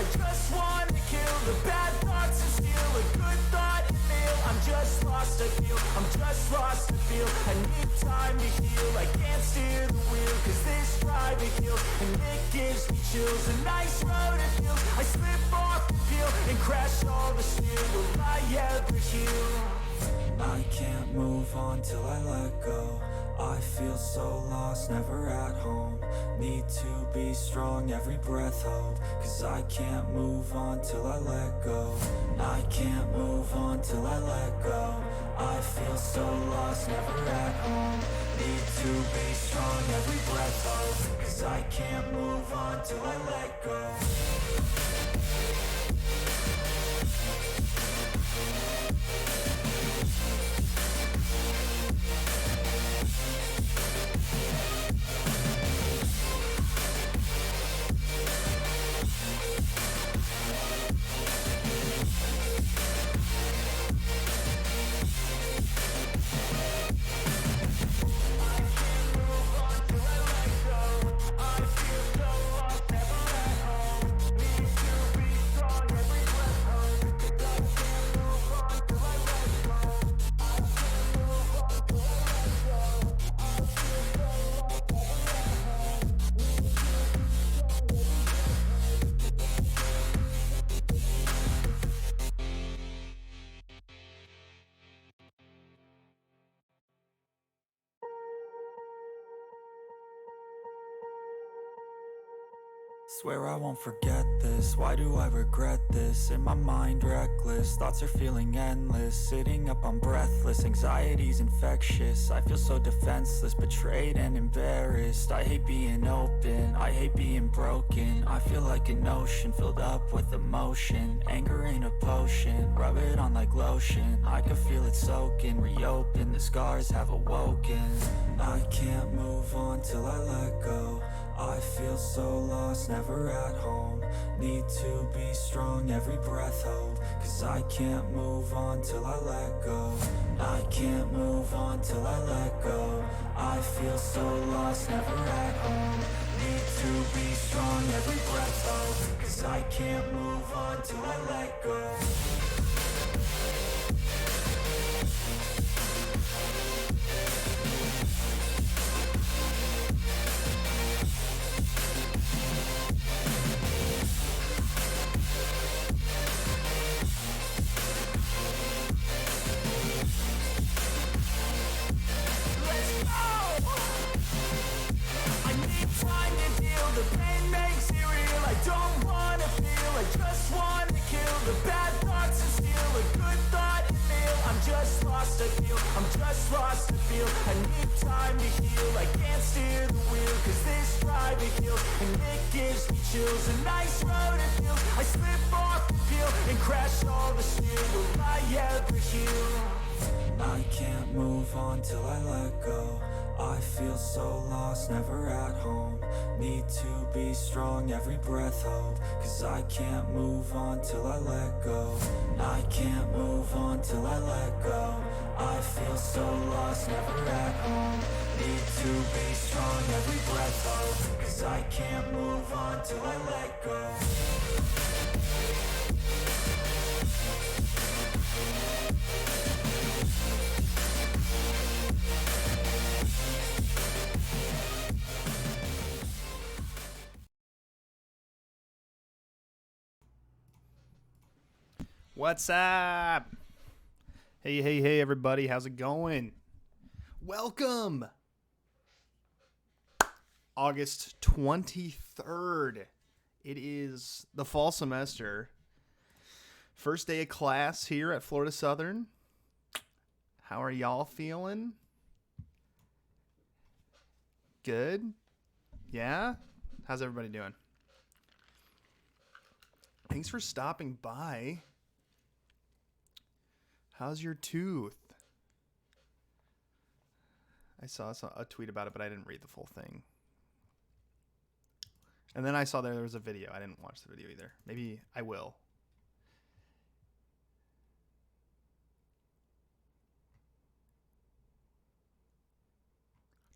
I just wanna kill the bad thoughts and steal a good thought and feel. I'm just lost, I feel, I'm just lost, I feel. I need time to heal, I can't steer the wheel, cause this private hill, and it gives me chills. A nice road it feels, I slip off the peel and crash all the steel. Will I ever heal? I can't move on till I let go. I feel so lost, never at home. Need to be strong, every breath hold. Cause I can't move on till I let go. I can't move on till I let go. I feel so lost, never at home. Need to be strong, every breath hold. Cause I can't move on till I let go. Swear I won't forget this, why do I regret this? In my mind reckless, thoughts are feeling endless. Sitting up I'm breathless, anxiety's infectious. I feel so defenseless, betrayed and embarrassed. I hate being open, I hate being broken. I feel like an ocean filled up with emotion. Anger ain't a potion, rub it on like lotion. I can feel it soaking, reopen, the scars have awoken. I can't move on till I let go. I feel so lost, never at home. Need to be strong, every breath hold. Cause I can't move on till I let go. I can't move on till I let go. I feel so lost, never at home. Need to be strong, every breath hold. Cause I can't move on till I let go. A nice road it feels, I slip off the peel and crash all the steel. Will I ever heal? I can't move on till I let go. I feel so lost, never at home. Need to be strong, every breath hold. Cause I can't move on till I let go. I can't move on till I let go. I feel so lost, never at home. Need to be strong, every breath hold. Cause I can't move on till I let go. What's up? Hey, everybody. How's it going? Welcome. August 23rd. It is the fall semester. First day of class here at Florida Southern. How are y'all feeling? Good? Yeah? How's everybody doing? Thanks for stopping by. How's your tooth? I saw a tweet about it, but I didn't read the full thing. And then I saw there was a video. I didn't watch the video either. Maybe I will.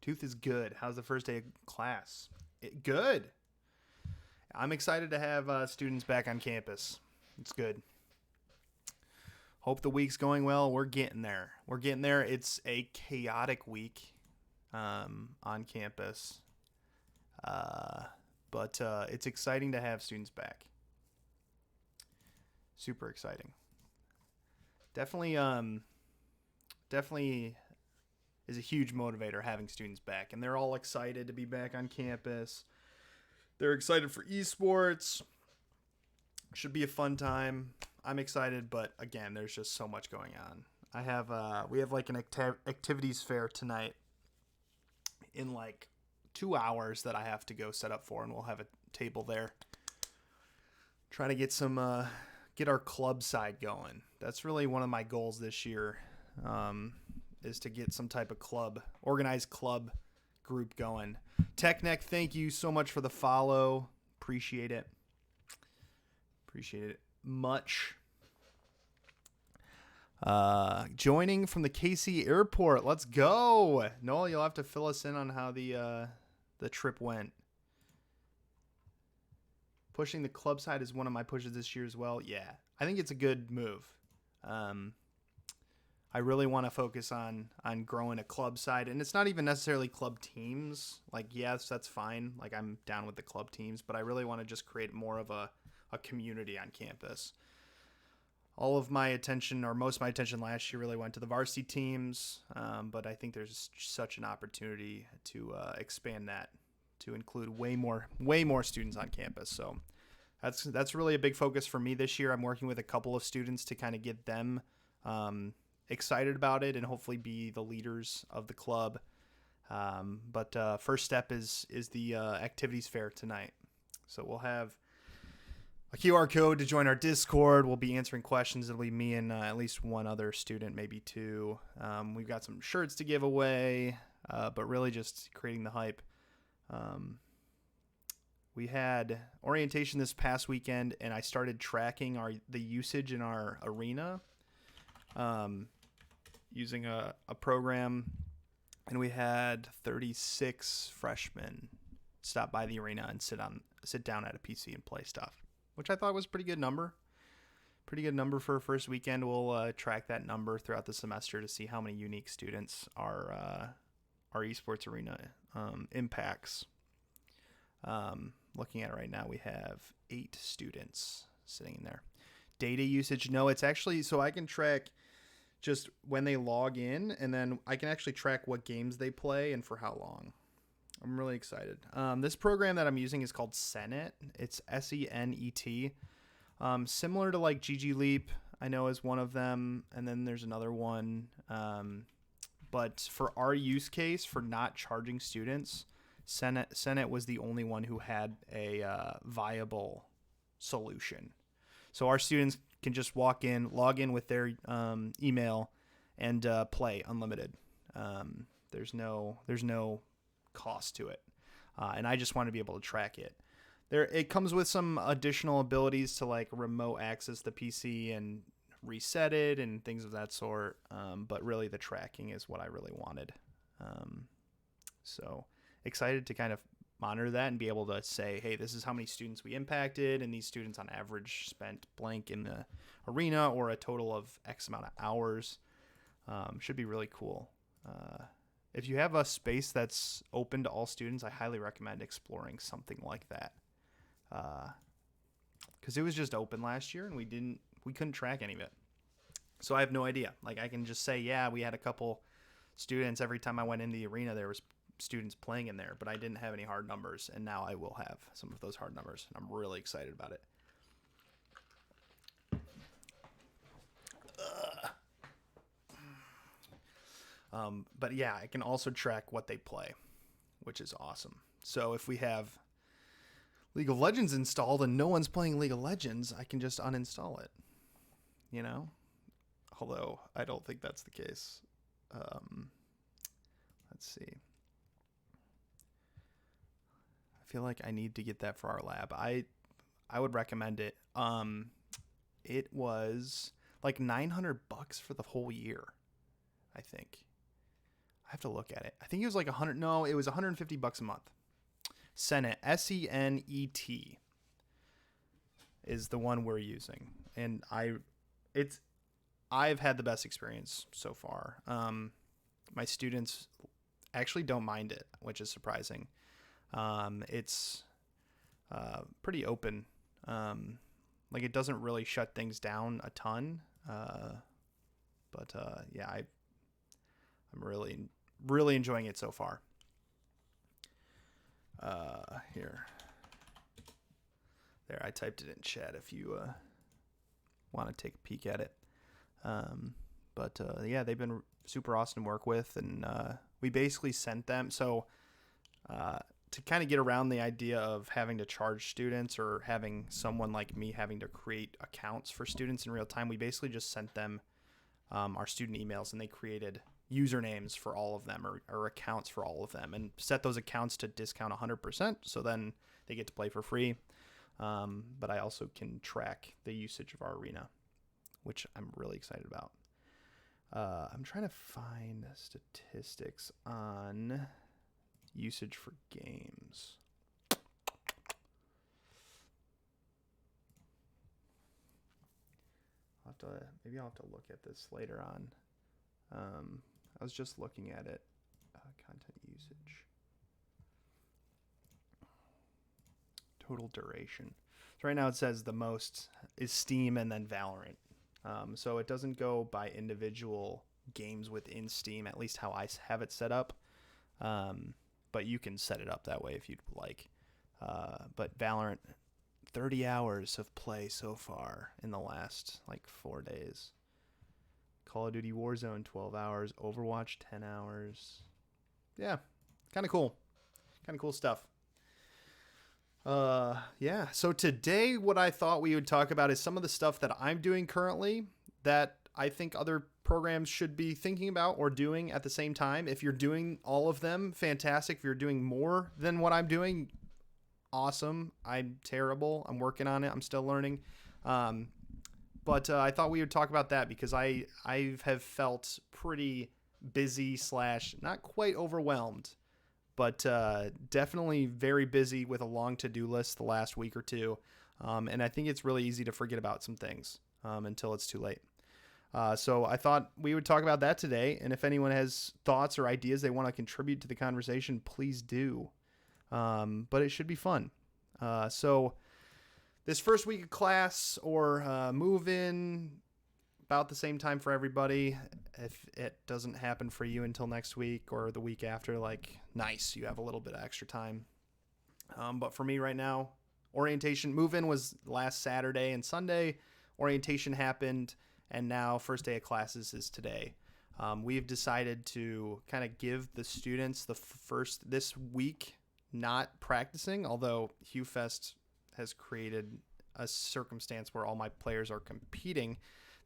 Tooth is good. How's the first day of class? Good. I'm excited to have students back on campus. It's good. Hope the week's going well. We're getting there. It's a chaotic week on campus. But it's exciting to have students back. Super exciting. Definitely is a huge motivator having students back. And they're all excited to be back on campus. They're excited for esports. Should be a fun time. I'm excited, but again, there's just so much going on. We have like an activities fair tonight in like 2 hours that I have to go set up for, and we'll have a table there. Trying to get our club side going. That's really one of my goals this year, is to get some type of organized club group going. TechNeck, thank you so much for the follow. Appreciate it much. Joining from the KC airport. Let's go. Noel, you'll have to fill us in on how the trip went. Pushing the club side is one of my pushes this year as well. Yeah, I think it's a good move. I really want to focus on growing a club side, and it's not even necessarily club teams. Like, yes, that's fine. Like, I'm down with the club teams, but I really want to just create more of a community on campus. All of my attention, or most of my attention last year, really went to the varsity teams, but I think there's such an opportunity to expand that to include way more students on campus. So that's really a big focus for me this year. I'm working with a couple of students to kind of get them excited about it and hopefully be the leaders of the club. But first step is the activities fair tonight. So we'll have a QR code to join our Discord. We'll be answering questions. It'll be me and at least one other student, maybe two. We've got some shirts to give away, but really just creating the hype. We had orientation this past weekend, and I started tracking the usage in our arena using a program, and we had 36 freshmen stop by the arena and sit down at a PC and play stuff, which I thought was a pretty good number. Pretty good number for a first weekend. We'll track that number throughout the semester to see how many unique students our esports arena impacts. Looking at it right now, we have 8 students sitting in there. Data usage, no, it's actually, so I can track just when they log in, and then I can actually track what games they play and for how long. I'm really excited. This program that I'm using is called Senet. It's SENET. Similar to like GG Leap, I know is one of them, and then there's another one. But for our use case, for not charging students, Senet was the only one who had a viable solution. So our students can just log in with their email, and play unlimited. There's no cost to it, and I just want to be able to track it. It comes with some additional abilities to like remote access the PC and reset it and things of that sort. But really, the tracking is what I really wanted. So excited to kind of monitor that and be able to say, hey, this is how many students we impacted, and these students on average spent blank in the arena, or a total of X amount of hours. Should be really cool. If you have a space that's open to all students, I highly recommend exploring something like that. Because it was just open last year, and we couldn't track any of it. So I have no idea. Like, I can just say, yeah, we had a couple students every time I went in the arena. There was students playing in there, but I didn't have any hard numbers, and now I will have some of those hard numbers, and I'm really excited about it. But yeah, I can also track what they play, which is awesome. So if we have League of Legends installed and no one's playing League of Legends, I can just uninstall it, you know? Although I don't think that's the case. Let's see. I feel like I need to get that for our lab. I would recommend it. It was like $900 for the whole year, I think. I have to look at it. I think it was like it was $150 a month. Senet, SENET. is the one we're using, and I've had the best experience so far. My students actually don't mind it, which is surprising. It's pretty open. Like it doesn't really shut things down a ton. But yeah, I'm really enjoying it so far. Here. There, I typed it in chat if you want to take a peek at it. But yeah, they've been super awesome to work with, and we basically sent them. So to kind of get around the idea of having to charge students or having someone like me having to create accounts for students in real time, we basically just sent them our student emails, and they created usernames for all of them or accounts for all of them, and set those accounts to discount 100%. So then they get to play for free. But I also can track the usage of our arena, which I'm really excited about. I'm trying to find statistics on usage for games. Maybe I'll have to look at this later on. I was just looking at it. Content usage. Total duration. So right now it says the most is Steam and then Valorant. So it doesn't go by individual games within Steam, at least how I have it set up. But you can set it up that way if you'd like. But Valorant, 30 hours of play so far in the last 4 days. Call of Duty Warzone, 12 hours. Overwatch, 10 hours. Yeah, kind of cool. Kind of cool stuff. Yeah. So today, what I thought we would talk about is some of the stuff that I'm doing currently that I think other programs should be thinking about or doing at the same time. If you're doing all of them, fantastic. If you're doing more than what I'm doing, awesome. I'm terrible. I'm working on it. I'm still learning. But I thought we would talk about that because I have felt pretty busy / not quite overwhelmed, but definitely very busy with a long to-do list the last week or two. And I think it's really easy to forget about some things until it's too late. So I thought we would talk about that today. And if anyone has thoughts or ideas they want to contribute to the conversation, please do. But it should be fun. So this first week of class or move-in, about the same time for everybody. If it doesn't happen for you until next week or the week after, nice, you have a little bit of extra time. But for me right now, orientation, move-in was last Saturday and Sunday. Orientation happened, and now first day of classes is today. We've decided to kind of give the students this week not practicing, although HughFest has created a circumstance where all my players are competing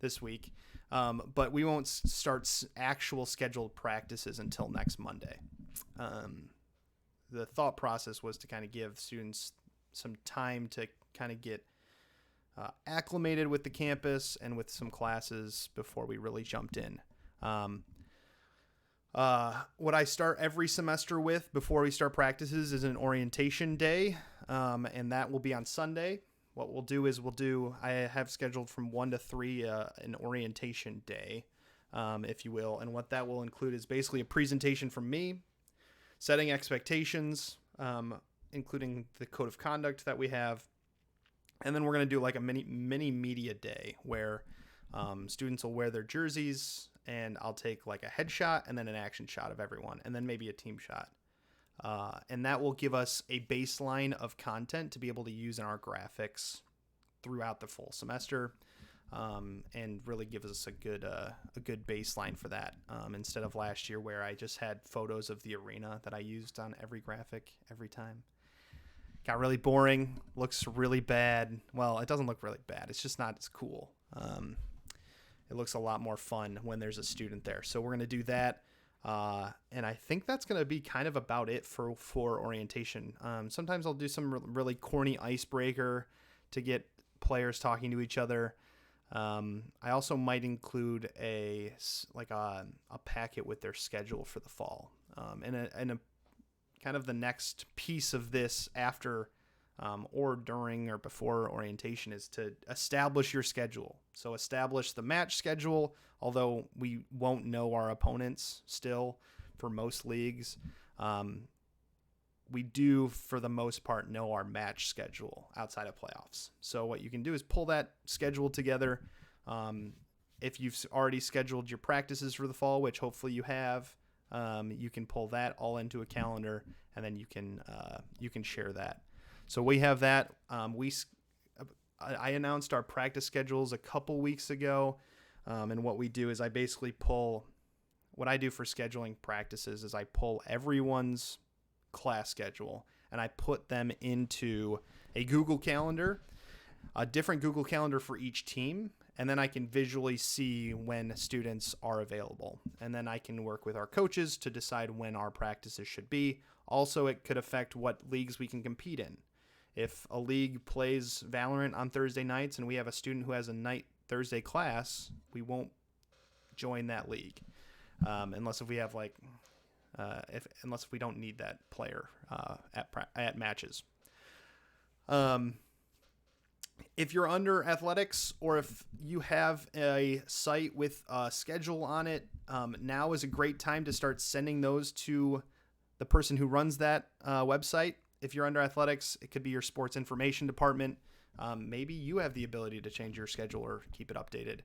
this week. But we won't start actual scheduled practices until next Monday. The thought process was to kind of give students some time to kind of get acclimated with the campus and with some classes before we really jumped in. What I start every semester with before we start practices is an orientation day, and that will be on Sunday. What we'll do is I have scheduled from 1 to 3 an orientation day, if you will. And what that will include is basically a presentation from me, setting expectations, including the code of conduct that we have. And then we're going to do a mini media day where students will wear their jerseys, and I'll take a headshot and then an action shot of everyone, and then maybe a team shot. And that will give us a baseline of content to be able to use in our graphics throughout the full semester, and really give us a good baseline for that, instead of last year where I just had photos of the arena that I used on every graphic every time. Got really boring, looks really bad. Well, it doesn't look really bad. It's just not as cool. It looks a lot more fun when there's a student there. So we're going to do that. And I think that's going to be kind of about it for orientation. Sometimes I'll do some really corny icebreaker to get players talking to each other. I also might include a packet with their schedule for the fall. And a kind of the next piece of this after or during or before orientation is to establish your schedule. So establish the match schedule, although we won't know our opponents still for most leagues. We do, for the most part, know our match schedule outside of playoffs. So what you can do is pull that schedule together. If you've already scheduled your practices for the fall, which hopefully you have, you can pull that all into a calendar, and then you can share that. So we have that. I announced our practice schedules a couple weeks ago, and what we do is I basically pull. What I do for scheduling practices is I pull everyone's class schedule and I put them into a Google Calendar, a different Google Calendar for each team, and then I can visually see when students are available. And then I can work with our coaches to decide when our practices should be. Also, it could affect what leagues we can compete in. If a league plays Valorant on Thursday nights and we have a student who has a night Thursday class, we won't join that league. Unless if we have unless we don't need that player at matches. If you're under athletics, or if you have a site with a schedule on it, now is a great time to start sending those to the person who runs that website. If you're under athletics, it could be your sports information department. Maybe you have the ability to change your schedule or keep it updated.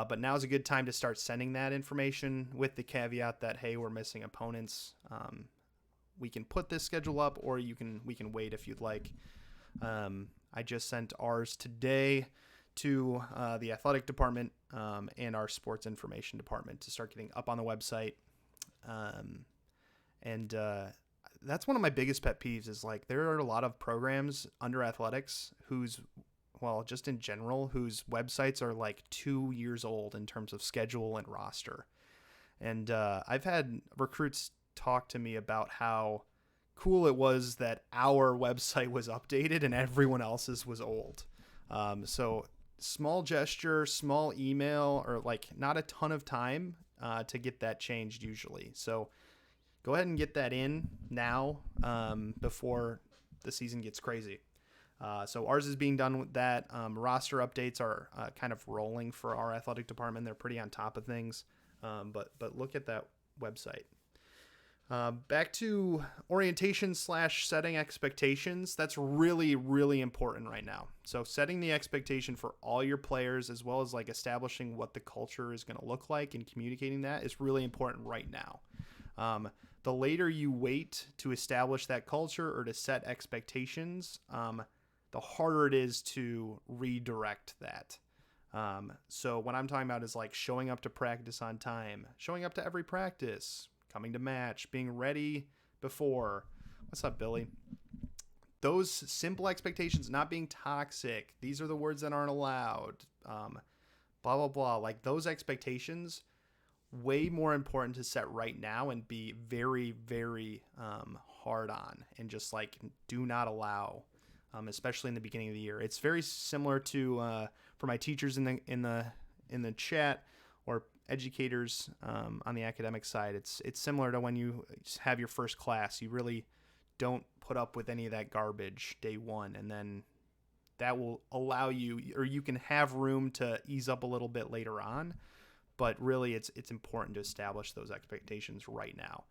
But now's a good time to start sending that information with the caveat that, hey, we're missing opponents. We can put this schedule up, or we can wait if you'd like. I just sent ours today to the athletic department and our sports information department to start getting up on the website. That's one of my biggest pet peeves is there are a lot of programs under athletics just in general, whose websites are 2 years old in terms of schedule and roster. And I've had recruits talk to me about how cool it was that our website was updated and everyone else's was old. So small gesture, small email, or not a ton of time to get that changed usually. So go ahead and get that in now before the season gets crazy. So ours is being done with that. Roster updates are kind of rolling for our athletic department. They're pretty on top of things. But look at that website. Back to orientation / setting expectations. That's really, really important right now. So setting the expectation for all your players, as well as establishing what the culture is going to look like and communicating that, is really important right now. The later you wait to establish that culture or to set expectations, the harder it is to redirect that. So what I'm talking about is showing up to practice on time, showing up to every practice, coming to match, being ready before. What's up, Billy? Those simple expectations, not being toxic. These are the words that aren't allowed. Blah, blah, blah. Those expectations, way more important to set right now and be very, very hard on, and just do not allow, especially in the beginning of the year. It's very similar to for my teachers in the chat, or educators on the academic side. It's similar to when you have your first class. You really don't put up with any of that garbage day one, and then that will allow you, or you can have room to ease up a little bit later on. But really, it's important to establish those expectations right now.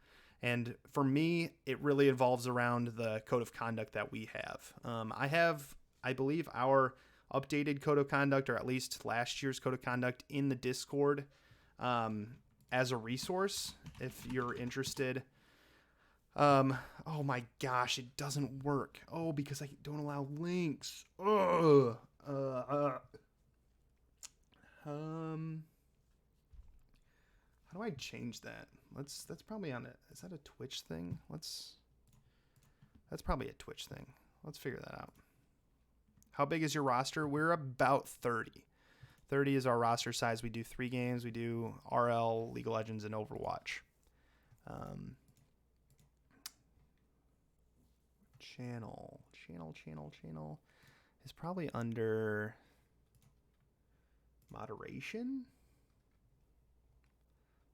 And for me, it really evolves around the code of conduct that we have. I believe, our updated code of conduct, or at least last year's code of conduct, in the Discord as a resource if you're interested. Oh my gosh, it doesn't work. Oh, because I don't allow links. Ugh. How do I change that? That's probably on it. Is that a Twitch thing? That's probably a Twitch thing. Let's figure that out. How big is your roster? We're about 30. 30 is our roster size. We do 3 games. We do RL, League of Legends, and Overwatch. Channel is probably under moderation.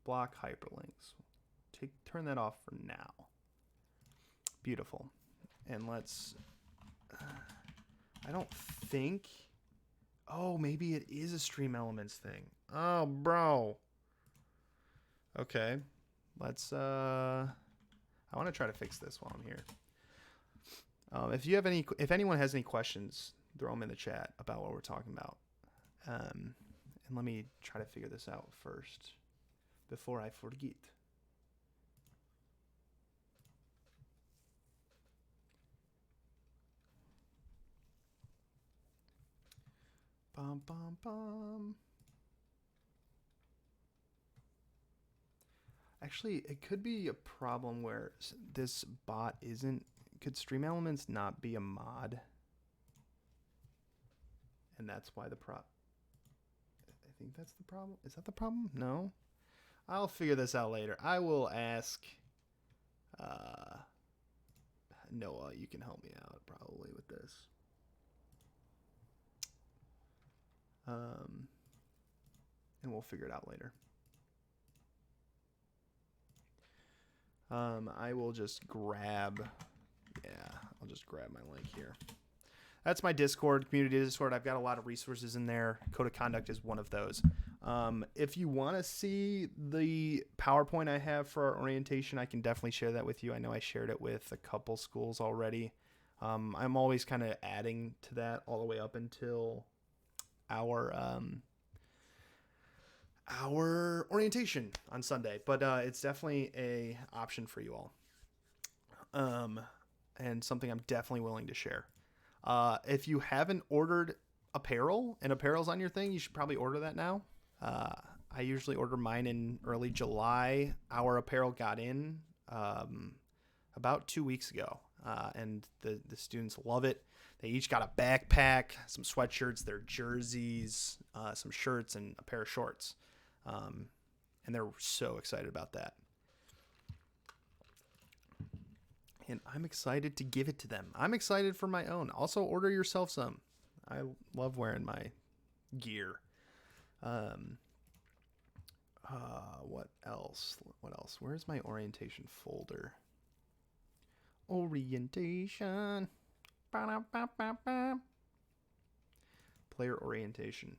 Block hyperlinks. Turn that off for now. Beautiful. And let's I don't think. Oh, maybe it is a Stream Elements thing. Oh, bro. Okay. Let's I want to try to fix this while I'm here. If anyone has any questions, throw them in the chat about what we're talking about. And let me try to figure this out first before I forget. Bum, bum, bum. Actually, it could be a problem where this bot isn't. Could Stream Elements not be a mod? And that's why I think that's the problem. Is that the problem? No? I'll figure this out later. I will ask Noah. You can help me out probably with this. And we'll figure it out later. I will just grab, I'll just grab my link here. That's my Discord, community Discord. I've got a lot of resources in there. Code of Conduct is one of those. If you want to see the PowerPoint I have for our orientation, I can definitely share that with you. I know I shared it with a couple schools already. I'm always kind of adding to that all the way up until our orientation on Sunday, but it's definitely a option for you all, and something I'm definitely willing to share. If you haven't ordered apparel and apparel's on your thing, you should probably order that now. I usually order mine in early July. Our apparel got in about 2 weeks ago, and the students love it. They each got a backpack, some sweatshirts, their jerseys, some shirts, and a pair of shorts. And they're so excited about that. And I'm excited to give it to them. I'm excited for my own. Also, order yourself some. I love wearing my gear. What else? Where's my orientation folder? Orientation. Ba-da-ba-ba-ba. Player orientation.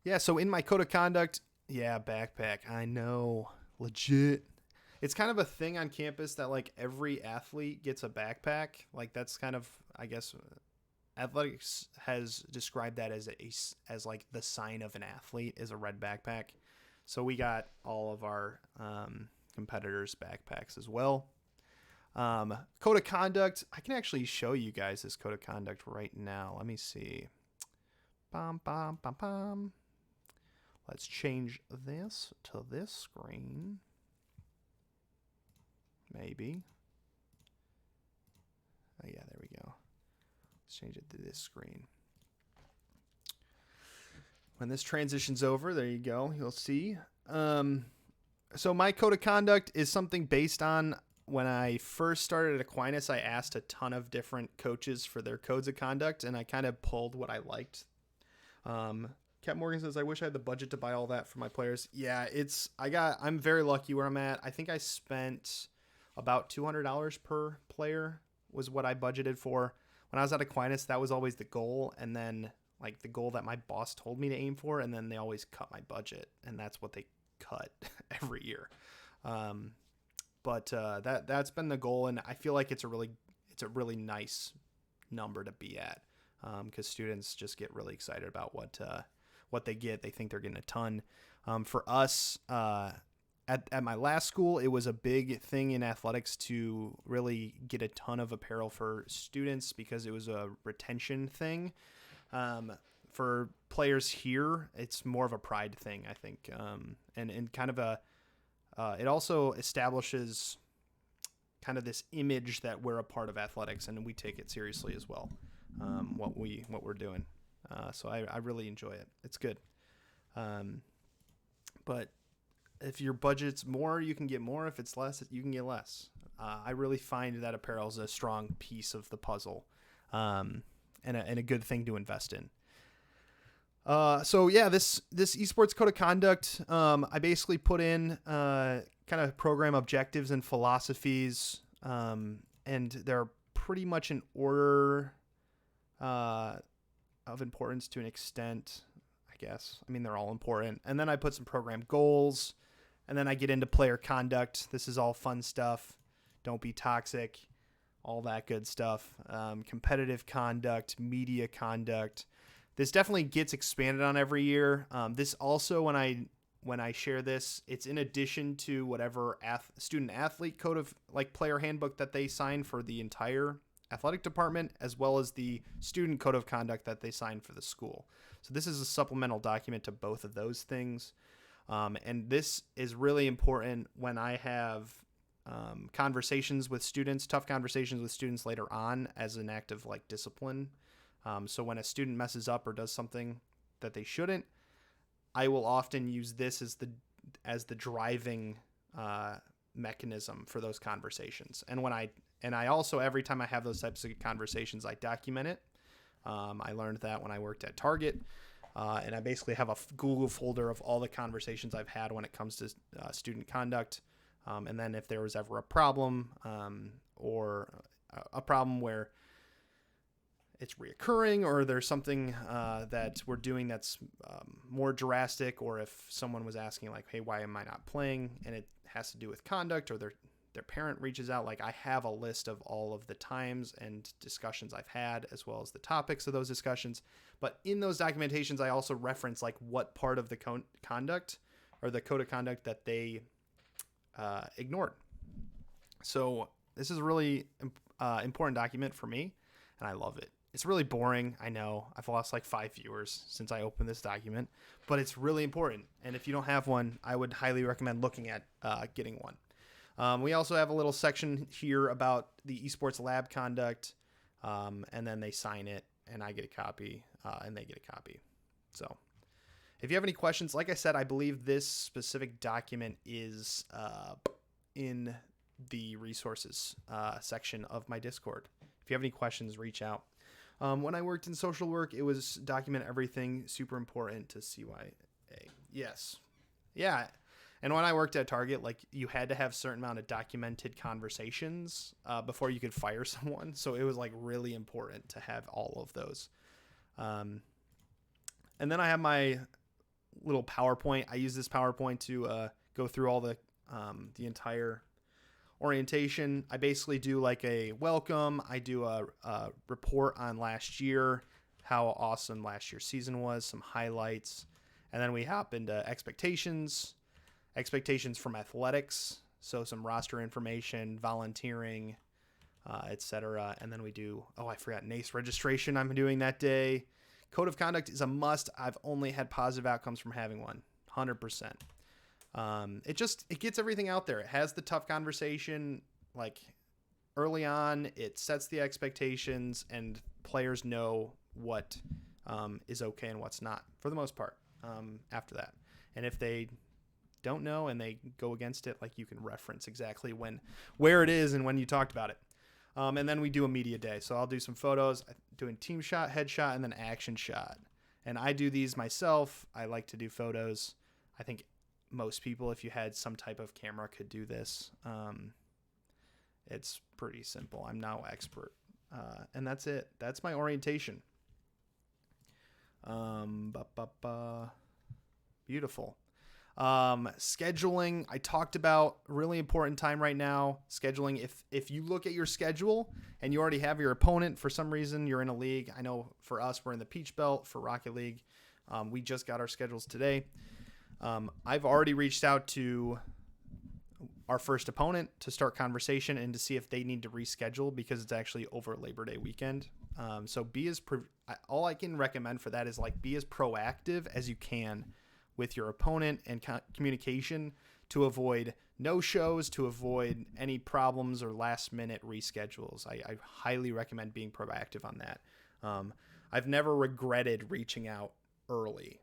Yeah, so in my code of conduct, backpack. I know. Legit. It's kind of a thing on campus that like every athlete gets a backpack. Like that's kind of, I guess, athletics has described that as like the sign of an athlete is a red backpack. So we got all of our competitors' backpacks as well. Code of conduct. I can actually show you guys this code of conduct right now. Let me see. Bum, bum, bum, bum. Let's change this to this screen. Maybe. Oh, yeah, there we go. Let's change it to this screen. When this transitions over, there you go. You'll see. So my code of conduct is something based on when I first started at Aquinas. I asked a ton of different coaches for their codes of conduct, and I kind of pulled what I liked. Cat Morgan says, I wish I had the budget to buy all that for my players. Yeah, I'm very lucky where I'm at. I think I spent about $200 per player was what I budgeted for. When I was at Aquinas, that was always the goal. And then like the goal that my boss told me to aim for. And then they always cut my budget. And that's what they cut every year. But that's been the goal. And I feel like it's a really nice number to be at. Because students just get really excited about what they get. They think they're getting a ton. For us, at my last school, it was a big thing in athletics to really get a ton of apparel for students because it was a retention thing. For players here, it's more of a pride thing, I think. And kind of it also establishes kind of this image that we're a part of athletics and we take it seriously as well. What we're doing. So I really enjoy it. It's good. But if your budget's more, you can get more. If it's less, you can get less. I really find that apparel is a strong piece of the puzzle, and a good thing to invest in. So yeah, this esports code of conduct, I basically put in kind of program objectives and philosophies, and they're pretty much in order of importance to an extent, I guess. I mean, they're all important. And then I put some program goals, and then I get into player conduct. This is all fun stuff. Don't be toxic, all that good stuff. Competitive conduct, media conduct. This definitely gets expanded on every year. This also, when I share this, it's in addition to whatever student athlete code of like player handbook that they sign for the entire athletic department, as well as the student code of conduct that they sign for the school. So this is a supplemental document to both of those things. And this is really important when I have conversations with students, tough conversations with students later on as an act of like discipline. So when a student messes up or does something that they shouldn't, I will often use this as the driving mechanism for those conversations. And I also, every time I have those types of conversations, I document it. I learned that when I worked at Target, and I basically have a Google folder of all the conversations I've had when it comes to student conduct. And then if there was ever a problem, or a problem where it's reoccurring, or there's something that we're doing that's more drastic, or if someone was asking like, hey, why am I not playing? And it has to do with conduct, or their parent reaches out. Like, I have a list of all of the times and discussions I've had, as well as the topics of those discussions. But in those documentations, I also reference like what part of the conduct or the code of conduct that they ignored. So this is a really important document for me, and I love it. It's really boring. I know I've lost like 5 viewers since I opened this document, but it's really important. And if you don't have one, I would highly recommend looking at getting one. We also have a little section here about the esports lab conduct, and then they sign it, and I get a copy, and they get a copy. So if you have any questions, like I said, I believe this specific document is in the resources section of my Discord. If you have any questions, reach out. When I worked in social work, it was document everything, super important to CYA. Yes. Yeah. And when I worked at Target, like, you had to have a certain amount of documented conversations before you could fire someone. So it was like really important to have all of those. And then I have my little PowerPoint. I use this PowerPoint to go through all the entire orientation. I basically do like a welcome. I do a report on last year, how awesome last year's season was, some highlights, and then we hop into expectations from athletics, so some roster information, volunteering, etc. And then we do, I forgot NACE registration I'm doing that day. Code of conduct is a must. I've only had positive outcomes from having one, 100%. It gets everything out there. It has the tough conversation, like, early on. It sets the expectations, and players know what is okay and what's not, for the most part, after that. And if they don't know and they go against it, like, you can reference exactly where it is and when you talked about it. And then we do a media day. So I'll do some photos, doing team shot, headshot, and then action shot. And I do these myself. I like to do photos. I think most people, if you had some type of camera, could do this. It's pretty simple. I'm no expert. And that's it. That's my orientation. Beautiful. Scheduling, I talked about, really important time right now. Scheduling, if you look at your schedule and you already have your opponent, for some reason you're in a league. I know for us, we're in the Peach Belt for Rocket League. We just got our schedules today. I've already reached out to our first opponent to start conversation and to see if they need to reschedule, because it's actually over Labor Day weekend. So all I can recommend for that is, like, be as proactive as you can with your opponent and communication to avoid no-shows, to avoid any problems or last-minute reschedules. I highly recommend being proactive on that. I've never regretted reaching out early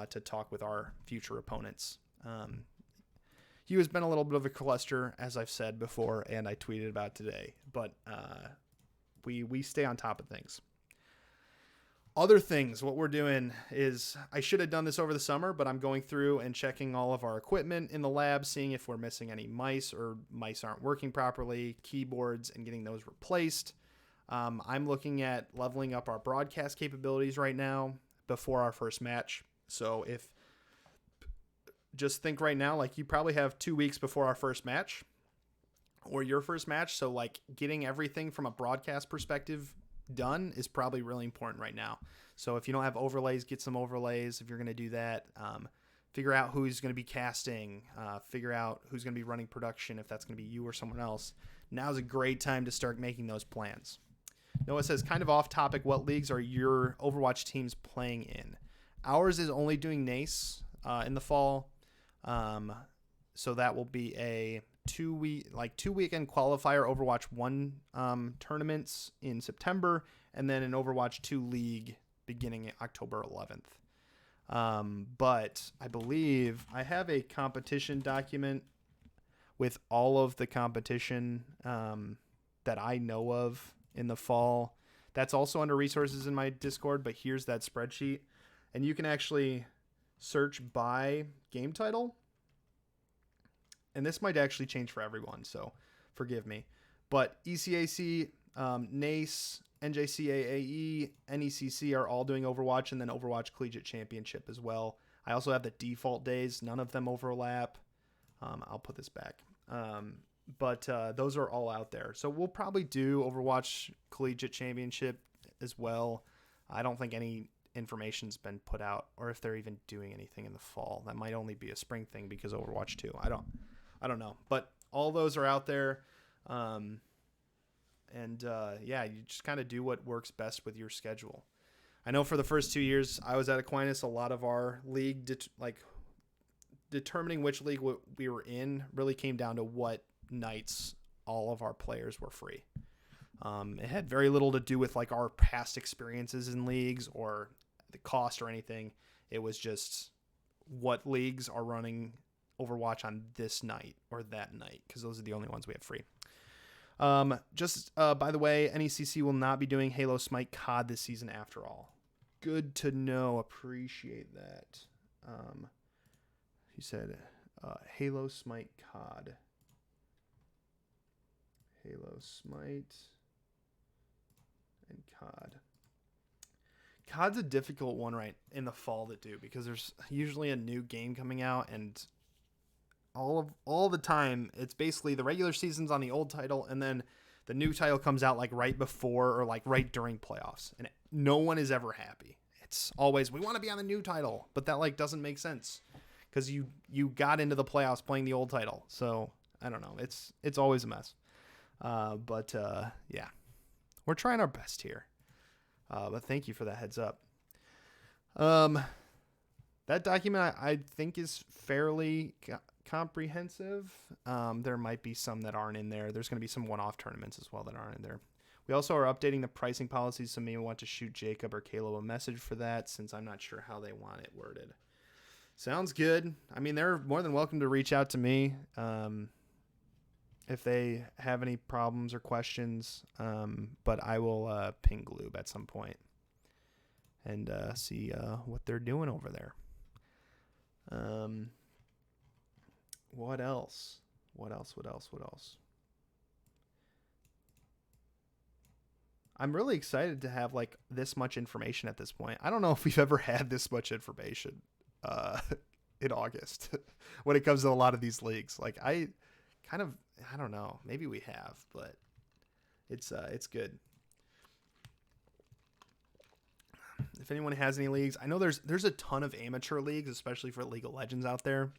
to talk with our future opponents. Hugh has been a little bit of a cluster, as I've said before, and I tweeted about today, but we stay on top of things. Other things, what we're doing is, I should have done this over the summer, but I'm going through and checking all of our equipment in the lab, seeing if we're missing any mice or mice aren't working properly, keyboards, and getting those replaced. I'm looking at leveling up our broadcast capabilities right now before our first match. So if just think right now, like you probably have 2 weeks before our first match or your first match. So like getting everything from a broadcast perspective done is probably really important right now. So if you don't have overlays, get some overlays. If you're going to do that, figure out who's going to be casting, figure out who's going to be running production. If that's going to be you or someone else, now's a great time to start making those plans. Noah says, kind of off topic, what leagues are your Overwatch teams playing in? Ours is only doing NACE in the fall. So that will be a 2 weekend qualifier Overwatch 1 tournaments in September, and then an Overwatch 2 league beginning October 11th. But I believe I have a competition document with all of the competition that I know of in the fall. That's also under resources in my Discord, but here's that spreadsheet. And you can actually search by game title. And this might actually change for everyone, so forgive me. But ECAC, NACE, NJCAAE, NECC are all doing Overwatch, and then Overwatch Collegiate Championship as well. I also have the default days. None of them overlap. I'll put this back. But those are all out there. So we'll probably do Overwatch Collegiate Championship as well. I don't think any information's been put out, or if they're even doing anything in the fall. That might only be a spring thing because Overwatch 2. I don't know. But all those are out there. Yeah, you just kind of do what works best with your schedule. I know for the first 2 years I was at Aquinas, a lot of our league, determining which league we were in really came down to what nights all of our players were free. It had very little to do with like our past experiences in leagues or the cost or anything. It was just what leagues are running Overwatch on this night or that night, because those are the only ones we have free. By the way, NECC will not be doing Halo Smite COD this season after all. Good to know. Appreciate that. He said Halo Smite COD. Halo Smite and COD. COD's a difficult one right in the fall to do because there's usually a new game coming out, and all the time it's basically the regular season's on the old title, and then the new title comes out like right before or like right during playoffs, and no one is ever happy. It's always, we want to be on the new title, but that like doesn't make sense because you got into the playoffs playing the old title. So I don't know. It's always a mess. Yeah, we're trying our best here. But thank you for that heads up. That document I think is fairly comprehensive. There might be some that aren't in there. There's going to be some one-off tournaments as well that aren't in there. We also are updating the pricing policies, so maybe want to shoot Jacob or Caleb a message for that, since I'm not sure how they want it worded. Sounds good. I mean, they're more than welcome to reach out to me if they have any problems or questions. But I will ping Gloob at some point and see what they're doing over there. What else? I'm really excited to have like this much information at this point. I don't know if we've ever had this much information in August when it comes to a lot of these leagues. Like I don't know, maybe we have, but it's good. If anyone has any leagues, I know there's a ton of amateur leagues, especially for League of Legends out there,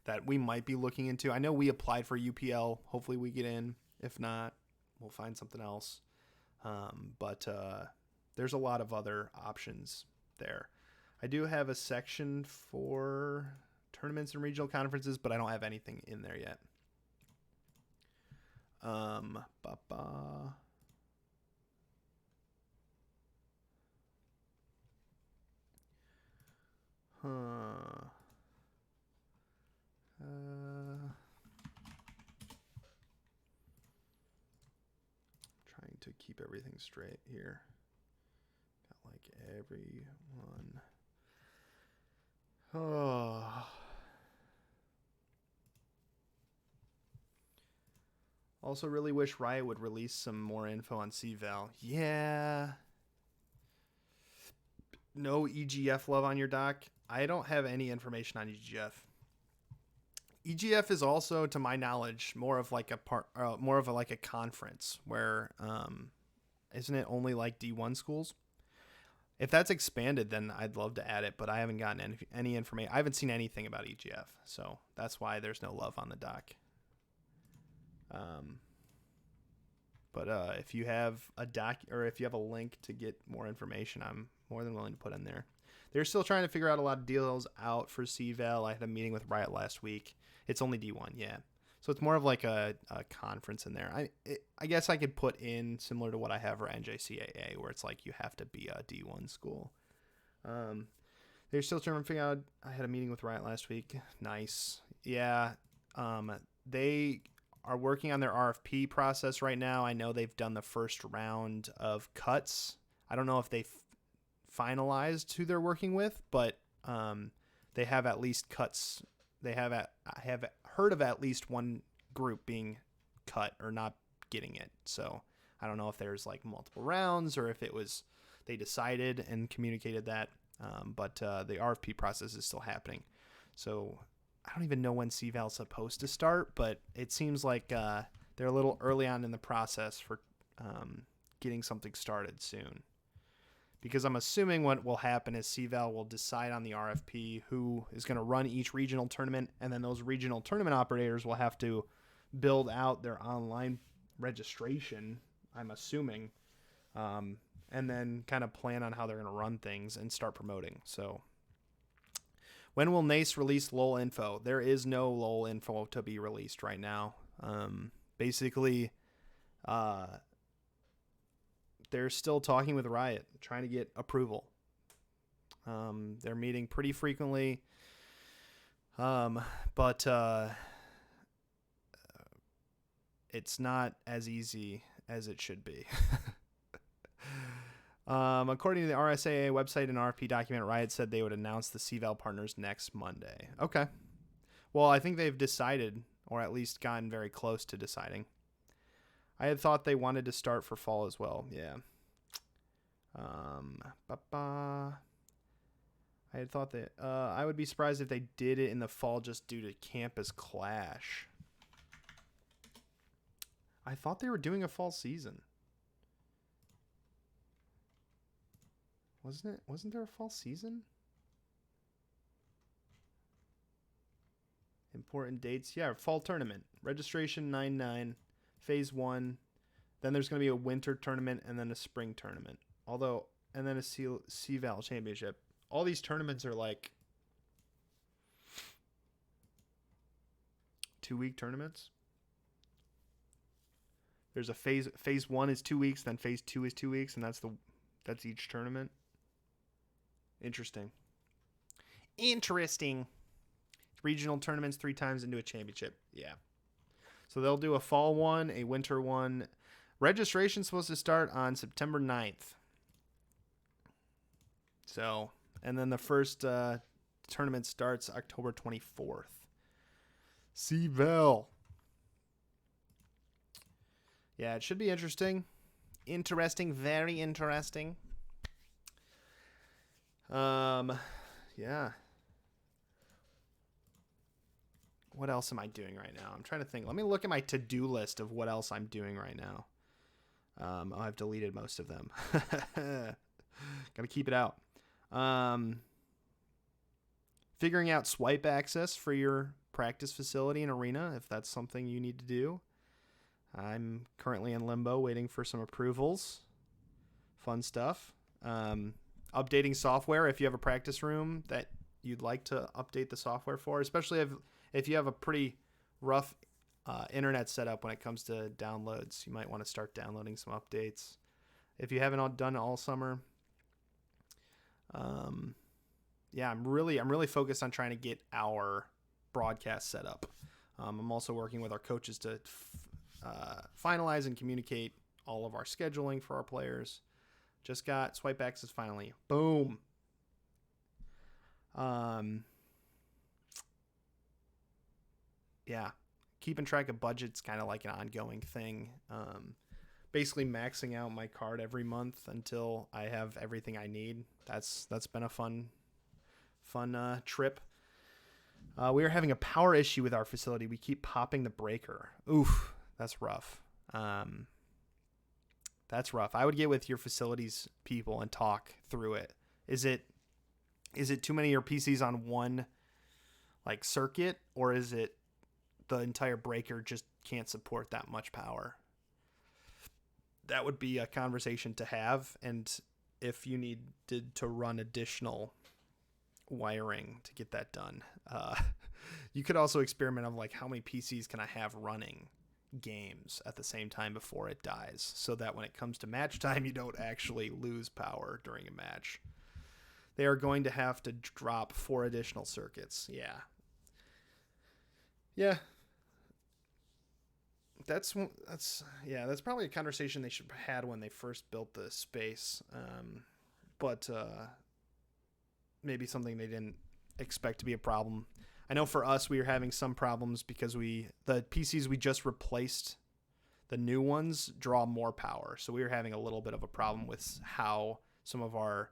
that we might be looking into. I know we applied for UPL. Hopefully we get in. If not, we'll find something else. But there's a lot of other options there. I do have a section for tournaments and regional conferences, but I don't have anything in there yet. Trying to keep everything straight here. Got like everyone. Oh. Also, really wish Riot would release some more info on CVAL. Yeah. No EGF love on your doc. I don't have any information on EGF. EGF is also, to my knowledge, more of like a conference where, isn't it only like D1 schools? If that's expanded, then I'd love to add it, but I haven't gotten any information. I haven't seen anything about EGF, so that's why there's no love on the doc. But if you have a doc or if you have a link to get more information, I'm more than willing to put in there. They're still trying to figure out a lot of deals out for CVAL. I had a meeting with Riot last week. It's only D1, yeah. So it's more of like a conference in there. I guess I could put in similar to what I have for NJCAA, where it's like you have to be a D1 school. They're still trying to figure out. I had a meeting with Riot last week. Nice. Yeah. They are working on their RFP process right now. I know they've done the first round of cuts. I don't know if they finalized who they're working with, but they have at least cuts. I have heard of at least one group being cut or not getting it. So I don't know if there's like multiple rounds or if it was they decided and communicated that. But the RFP process is still happening. So I don't even know when CVAL is supposed to start, but it seems like they're a little early on in the process for getting something started soon. Because I'm assuming what will happen is CVAL will decide on the RFP who is going to run each regional tournament, and then those regional tournament operators will have to build out their online registration, I'm assuming, and then kind of plan on how they're going to run things and start promoting. So when will NACE release LOL info? There is no LOL info to be released right now. Basically, they're still talking with Riot, trying to get approval. They're meeting pretty frequently, but it's not as easy as it should be. According to the RSAA website and RFP document, Riot said they would announce the CVAL partners next Monday. Okay. Well, I think they've decided, or at least gotten very close to deciding. I had thought they wanted to start for fall as well. Yeah. I had thought that I would be surprised if they did it in the fall just due to campus clash. I thought they were doing a fall season. Wasn't it? Wasn't there a fall season? Important dates. Yeah, fall tournament. Registration 9/9. Phase 1. Then there's going to be a winter tournament and then a spring tournament. And then a CVAL championship. All these tournaments are like 2-week tournaments. There's a phase 1 is 2 weeks, then phase 2 is 2 weeks, and that's each tournament. Interesting. Regional tournaments 3 times into a championship. Yeah. So they'll do a fall one, a winter one. Registration's supposed to start on September 9th. So, and then the first tournament starts October 24th. CVAL. Yeah, it should be interesting. Very interesting. Yeah. What else am I doing right now? I'm trying to think. Let me look at my to-do list of what else I'm doing right now. I've deleted most of them. Gotta keep it out. Figuring out swipe access for your practice facility and arena, if that's something you need to do. I'm currently in limbo waiting for some approvals. Fun stuff. Updating software if you have a practice room that you'd like to update the software for, especially if you have a pretty rough internet setup when it comes to downloads. You might want to start downloading some updates. If you haven't done it all summer, I'm really focused on trying to get our broadcast set up. I'm also working with our coaches to finalize and communicate all of our scheduling for our players. Just got swipe access finally. Boom. Yeah. keeping track of budget's kind of like an ongoing thing. Basically maxing out my card every month until I have everything I need. That's been a fun trip. We are having a power issue with our facility. We keep popping the breaker. Oof, that's rough. That's rough. I would get with your facilities people and talk through it. Is it too many of your PCs on one like circuit, or is it the entire breaker just can't support that much power? That would be a conversation to have, and if you needed to run additional wiring to get that done, you could also experiment of like how many PCs can I have running games at the same time before it dies, so that when it comes to match time, you don't actually lose power during a match. They are going to have to drop 4 additional circuits. Yeah. That's probably a conversation they should have had when they first built the space. But maybe something they didn't expect to be a problem. I know for us, we were having some problems because the PCs we just replaced, the new ones draw more power. So we were having a little bit of a problem with how some of our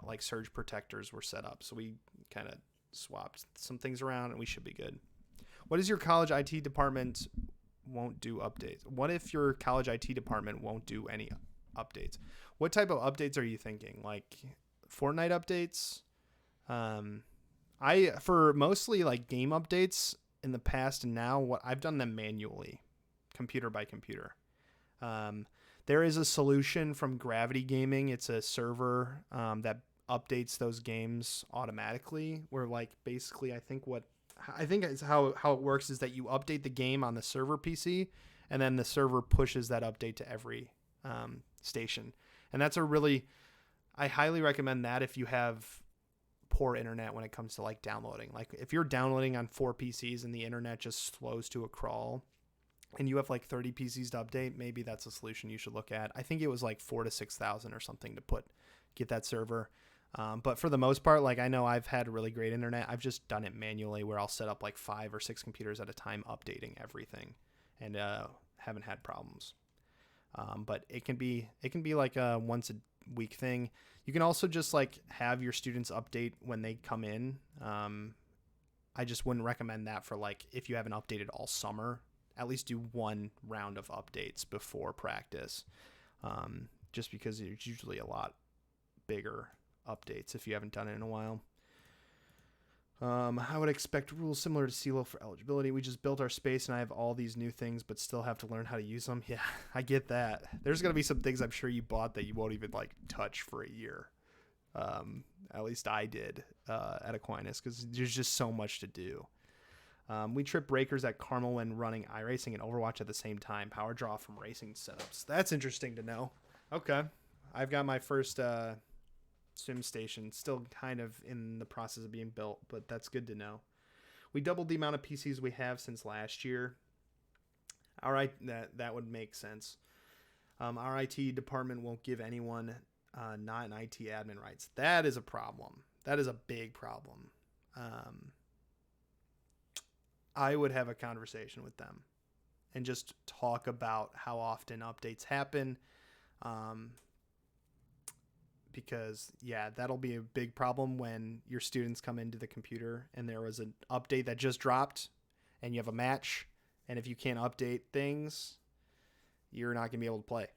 like surge protectors were set up. So we kind of swapped some things around, and we should be good. What is your college IT department won't do updates? What if your college IT department won't do any updates? What type of updates are you thinking? Like Fortnite updates? For mostly like game updates in the past and now, what I've done them manually, computer by computer. There is a solution from Gravity Gaming. It's a server that updates those games automatically. Where like basically, I think it's how it works is that you update the game on the server PC, and then the server pushes that update to every station. And that's I highly recommend that if you have poor internet when it comes to like downloading. Like if you're downloading on 4 PCs and the internet just slows to a crawl, and you have like 30 PCs to update, maybe that's a solution you should look at. I think it was like 4,000 to 6,000 or something to get that server. But for the most part, like I know I've had really great internet. I've just done it manually where I'll set up like 5 or 6 computers at a time updating everything, and haven't had problems. But it can be like a once a week thing. You can also just like have your students update when they come in. I just wouldn't recommend that for like if you haven't updated all summer. At least do 1 round of updates before practice, just because it's usually a lot bigger updates if you haven't done it in a while. I would expect rules similar to CELO for eligibility. We just built our space and I have all these new things but still have to learn how to use them. Yeah, I get that. There's going to be some things I'm sure you bought that you won't even like touch for a year. At least I did at Aquinas, because there's just so much to do. We trip breakers at Carmel when running iRacing and Overwatch at the same time. Power draw from racing setups. That's interesting to know. Okay. I've got my first sim station, still kind of in the process of being built, but that's good to know. We doubled the amount of PCs we have since last year. All right, that would make sense. Our IT department won't give anyone not an IT admin rights. That is a problem. That is a big problem. I would have a conversation with them and just talk about how often updates happen. Because that'll be a big problem when your students come into the computer and there was an update that just dropped and you have a match. And if you can't update things, you're not going to be able to play,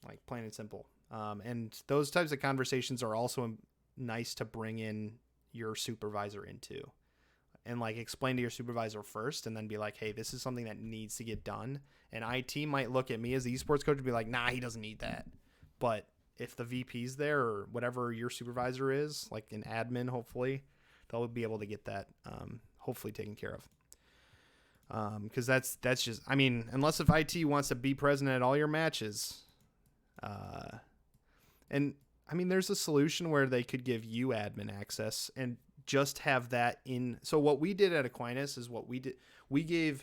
like plain and simple. And those types of conversations are also nice to bring in your supervisor into. And like explain to your supervisor first and then be like, hey, this is something that needs to get done. And IT might look at me as the esports coach and be like, nah, he doesn't need that. But if the VP's there or whatever your supervisor is, like an admin, hopefully, they'll be able to get that hopefully taken care of. Because that's just, I mean, unless if IT wants to be present at all your matches. And I mean, there's a solution where they could give you admin access and just have that in. So what we did at Aquinas is what we did. We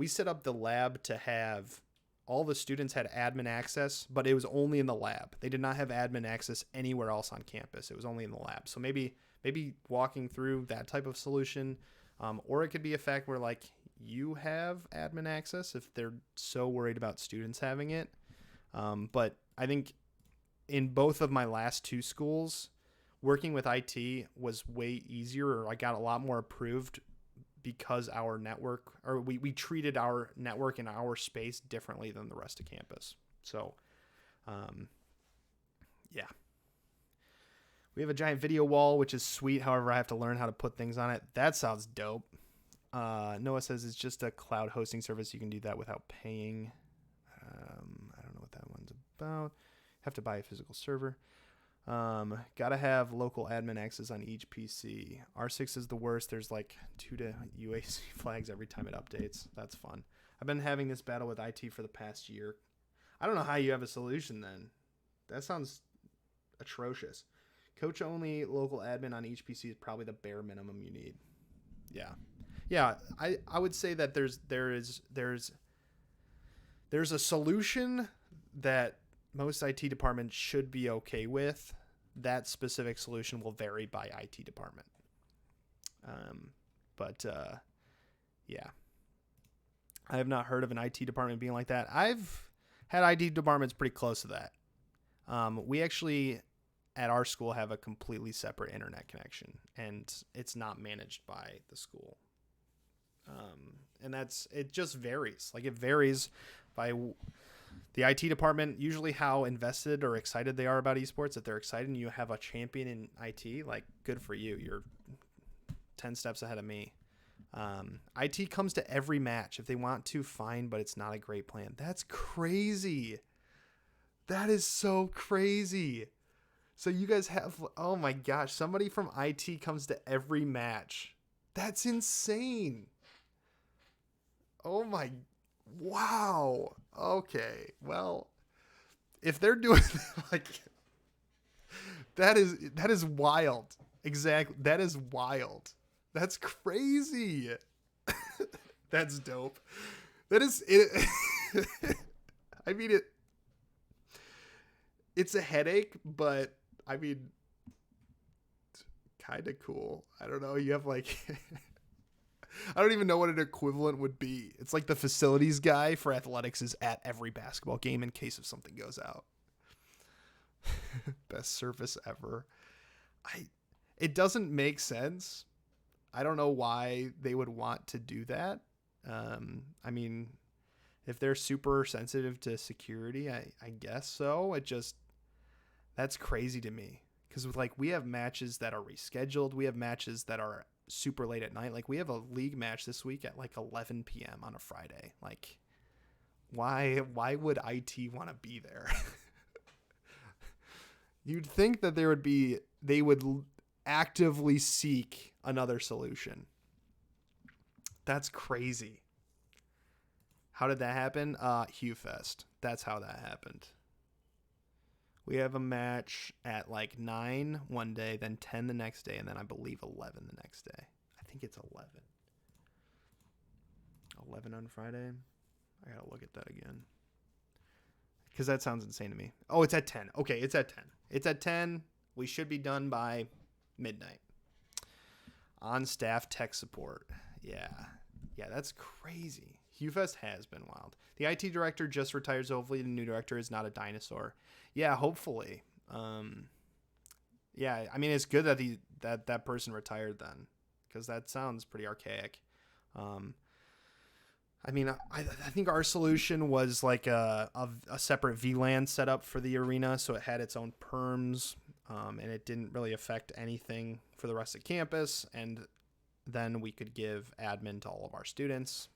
set up the lab to have all the students had admin access, but it was only in the lab. They did not have admin access anywhere else on campus. It was only in the lab. So maybe walking through that type of solution Or it could be a fact where like you have admin access if they're so worried about students having it. But I think in both of my last two schools, working with IT was way easier, or I got a lot more approved because our network, or we treated our network and our space differently than the rest of campus. So, yeah. We have a giant video wall, which is sweet. However, I have to learn how to put things on it. That sounds dope. Noah says it's just a cloud hosting service. You can do that without paying. I don't know what that one's about. Have to buy a physical server. Gotta have local admin access on each PC. R6 is the worst. There's like 2 to UAC flags every time it updates. That's fun. I've been having this battle with IT for the past year. I don't know how you have a solution then. That sounds atrocious. Coach only local admin on each PC is probably the bare minimum you need. Yeah. I would say that there's a solution that most IT departments should be okay with. That specific solution will vary by IT department. Yeah. I have not heard of an IT department being like that. I've had IT departments pretty close to that. We actually, at our school, have a completely separate internet connection, and it's not managed by the school. And it just varies. Like, it varies by the IT department, usually how invested or excited they are about esports. If they're excited and you have a champion in IT, like, good for you. You're 10 steps ahead of me. IT comes to every match. If they want to, fine, but it's not a great plan. That's crazy. That is so crazy. So you guys have, oh my gosh, somebody from IT comes to every match. That's insane. Oh my, wow. Okay, well, if they're doing like, that is wild. Exactly, that is wild. That's crazy. That's dope. That is it. I mean, it's a headache, but I mean, kind of cool. I don't know. You have like, I don't even know what an equivalent would be. It's like the facilities guy for athletics is at every basketball game in case if something goes out. Best service ever. It doesn't make sense. I don't know why they would want to do that. I mean, if they're super sensitive to security, I guess so. That's crazy to me. Because like we have matches that are rescheduled. We have matches that are super late at night. Like we have a league match this week at like 11 p.m. on a Friday. Like why would IT want to be there? You'd think that they would actively seek another solution. That's crazy. How did that happen? Hugh Fest. That's how that happened. We have a match at like 9 one day, then 10 the next day, and then I believe 11 the next day. I think it's 11. 11 on Friday? I gotta look at that again. Because that sounds insane to me. Oh, it's at 10. Okay, it's at 10. It's at 10. We should be done by midnight. On staff tech support. Yeah, that's crazy. HughFest has been wild. The IT director just retired, so hopefully the new director is not a dinosaur. Yeah, hopefully. Yeah, I mean, it's good that that person retired then, because that sounds pretty archaic. I mean, I think our solution was like a separate VLAN setup for the arena, so it had its own perms, and it didn't really affect anything for the rest of campus, and then we could give admin to all of our students.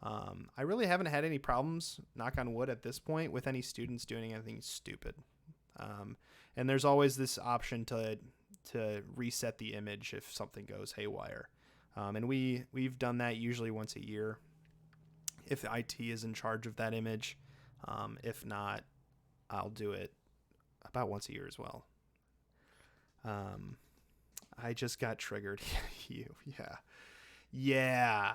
I really haven't had any problems, knock on wood, at this point with any students doing anything stupid. And there's always this option to reset the image if something goes haywire. And we've done that usually once a year if the IT is in charge of that image. If not, I'll do it about once a year as well. I just got triggered. Yeah.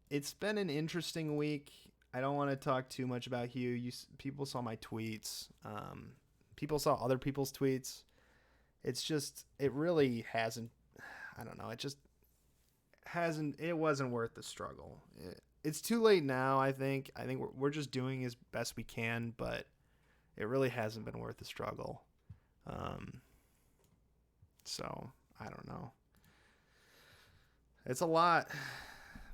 It's been an interesting week. I don't want to talk too much about Hugh. People saw my tweets. People saw other people's tweets. It really hasn't, I don't know. wasn't worth the struggle. It's too late now. I think we're just doing as best we can, but it really hasn't been worth the struggle. So I don't know. It's a lot.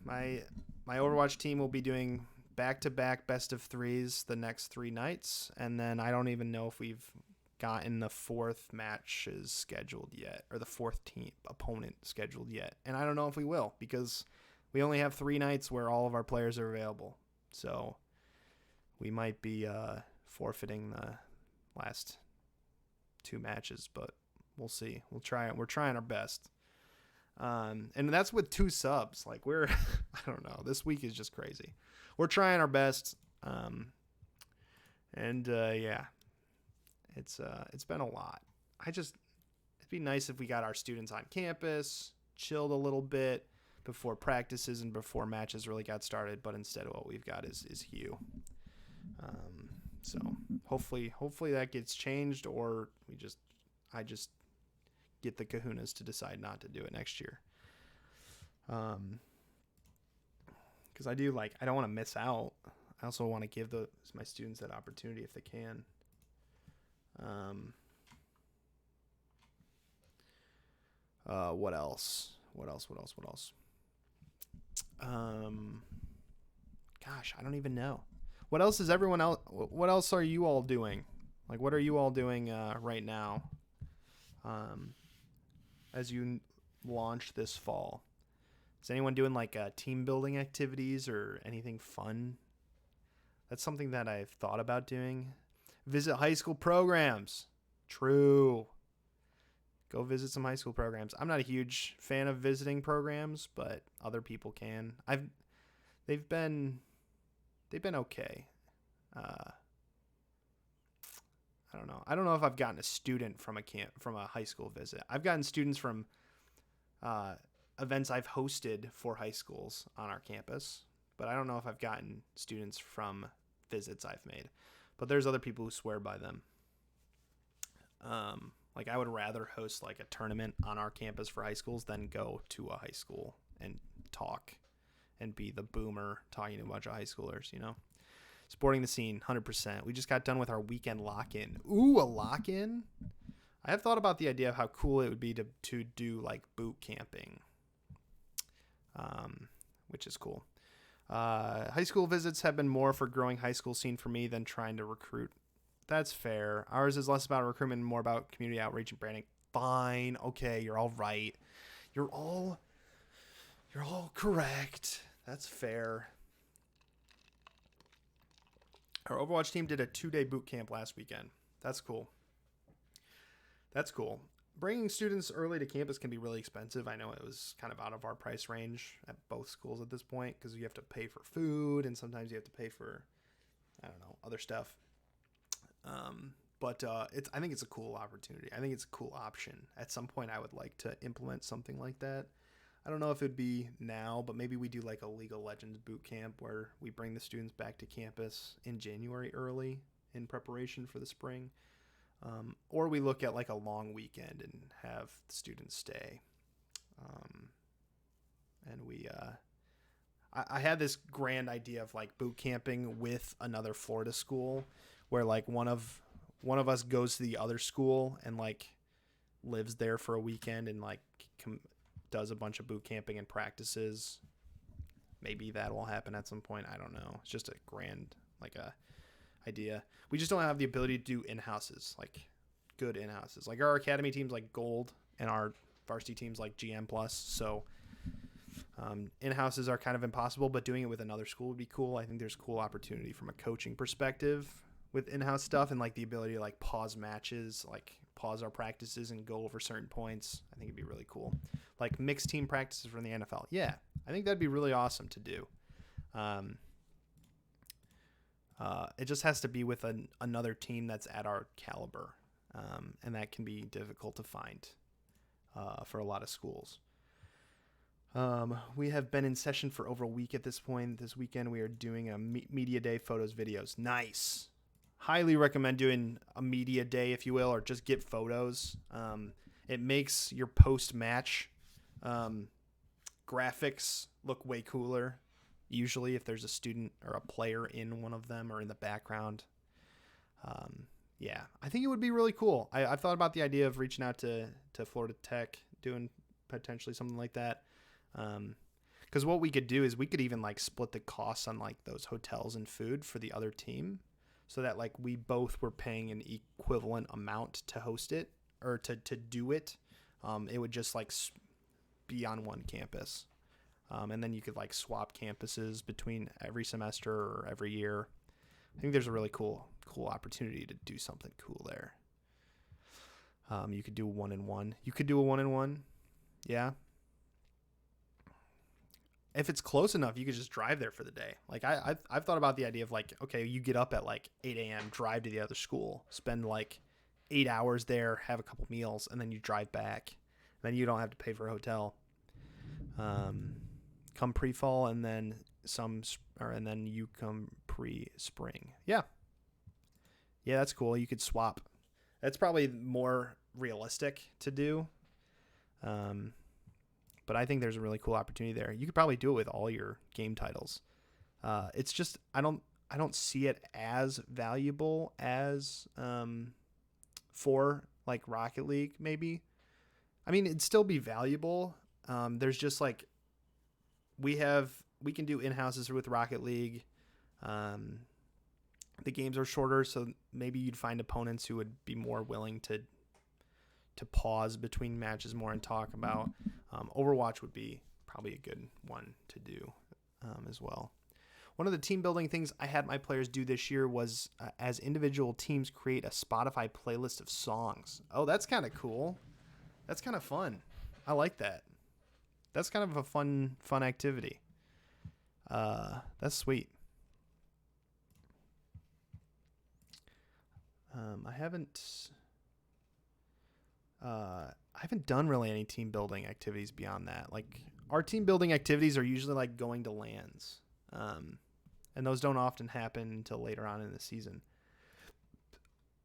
My Overwatch team will be doing back-to-back best of threes the next 3 nights, and then I don't even know if we've gotten the 4th matches scheduled yet, or the 4th team opponent scheduled yet. And I don't know if we will, because we only have 3 nights where all of our players are available. So we might be forfeiting the last 2 matches, but we'll see. We're trying our best. And that's with 2 subs. Like I don't know. This week is just crazy. We're trying our best. Yeah, it's been a lot. It'd be nice if we got our students on campus, chilled a little bit before practices and before matches really got started. But instead, what we've got is Hugh. So hopefully that gets changed, or I just get the kahunas to decide not to do it next year. Because I don't want to miss out. I also want to give my students that opportunity if they can. What else? Gosh, I don't even know. What else is everyone else? What else are you all doing? Like, what are you all doing right now? As you launch this fall, is anyone doing like team building activities or anything fun? That's something that I've thought about doing. Visit high school programs. True. Go visit some high school programs. I'm not a huge fan of visiting programs, but other people can. They've been okay. I don't know. I don't know if I've gotten a student from a high school visit. I've gotten students from events I've hosted for high schools on our campus, but I don't know if I've gotten students from visits I've made. But there's other people who swear by them. Like I would rather host like a tournament on our campus for high schools than go to a high school and talk and be the boomer talking to a bunch of high schoolers, you know? Supporting the scene, 100%. We just got done with our weekend lock-in. Ooh, a lock-in? I have thought about the idea of how cool it would be to do like boot camping, which is cool. High school visits have been more for growing high school scene for me than trying to recruit. That's fair. Ours is less about recruitment and more about community outreach and branding. Fine. Okay, you're all right. You're all correct. That's fair. Our Overwatch team did a 2-day boot camp last weekend. That's cool. Bringing students early to campus can be really expensive. I know it was kind of out of our price range at both schools at this point because you have to pay for food and sometimes you have to pay for, I don't know, other stuff. But I think it's a cool opportunity. I think it's a cool option. At some point, I would like to implement something like that. I don't know if it'd be now, but maybe we do like a League of Legends boot camp where we bring the students back to campus in January early in preparation for the spring. Or we look at like a long weekend and have the students stay. And I had this grand idea of like boot camping with another Florida school where like one of us goes to the other school and like lives there for a weekend and like does a bunch of boot camping and practices. Maybe that will happen at some point. I don't know. It's just a grand idea. We just don't have the ability to do in-houses, like good in-houses. Like our academy team's like gold and our varsity team's like GM plus. So in-houses are kind of impossible, but doing it with another school would be cool. I think there's cool opportunity from a coaching perspective with in-house stuff and like the ability to like pause matches, like pause our practices and go over certain points. I think it'd be really cool. Like mixed team practices from the NFL. Yeah, I think that'd be really awesome to do. It just has to be with another team that's at our caliber, and that can be difficult to find for a lot of schools. We have been in session for over a week at this point. This weekend we are doing a media day, photos, videos. Nice. Highly recommend doing a media day, if you will, or just get photos. It makes your post-match graphics look way cooler. Usually, if there's a student or a player in one of them or in the background. Yeah, I think it would be really cool. I've thought about the idea of reaching out to Florida Tech, doing potentially something like that. Because what we could do is we could even like split the costs on like those hotels and food for the other team, so that like we both were paying an equivalent amount to host it or to do it. It would just like be on one campus, and then you could like swap campuses between every semester or every year. I think there's a really cool opportunity to do something cool there. You could do a 1-in-1. You could do a 1-in-1. Yeah. If it's close enough, you could just drive there for the day. Like I've thought about the idea of like, okay, you get up at like 8 a.m., drive to the other school, spend like 8 hours there, have a couple meals, and then you drive back. Then you don't have to pay for a hotel. Come pre-fall and then and then you come pre-spring. Yeah, that's cool. You could swap. That's probably more realistic to do. But I think there's a really cool opportunity there. You could probably do it with all your game titles. It's just I don't see it as valuable as for like Rocket League maybe. I mean, it'd still be valuable. There's just like we can do in-houses with Rocket League. The games are shorter, so maybe you'd find opponents who would be more willing to pause between matches more and talk about. Overwatch would be probably a good one to do as well. One of the team building things I had my players do this year was as individual teams create a Spotify playlist of songs. Oh, that's kind of cool. That's kind of fun. I like that. That's kind of a fun activity. That's sweet. I haven't done really any team building activities beyond that. Like our team building activities are usually like going to LANs. And those don't often happen until later on in the season.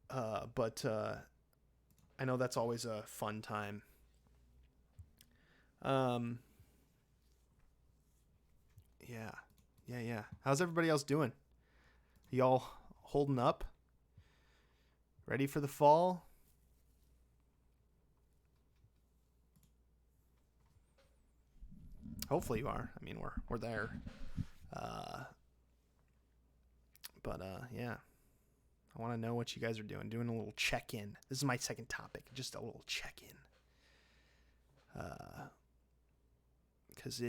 But I know that's always a fun time. Yeah. How's everybody else doing? Y'all holding up? Ready for the fall? Hopefully you are. I mean, we're there. Yeah. I want to know what you guys are doing. Doing a little check-in. This is my second topic. Just a little check-in. Because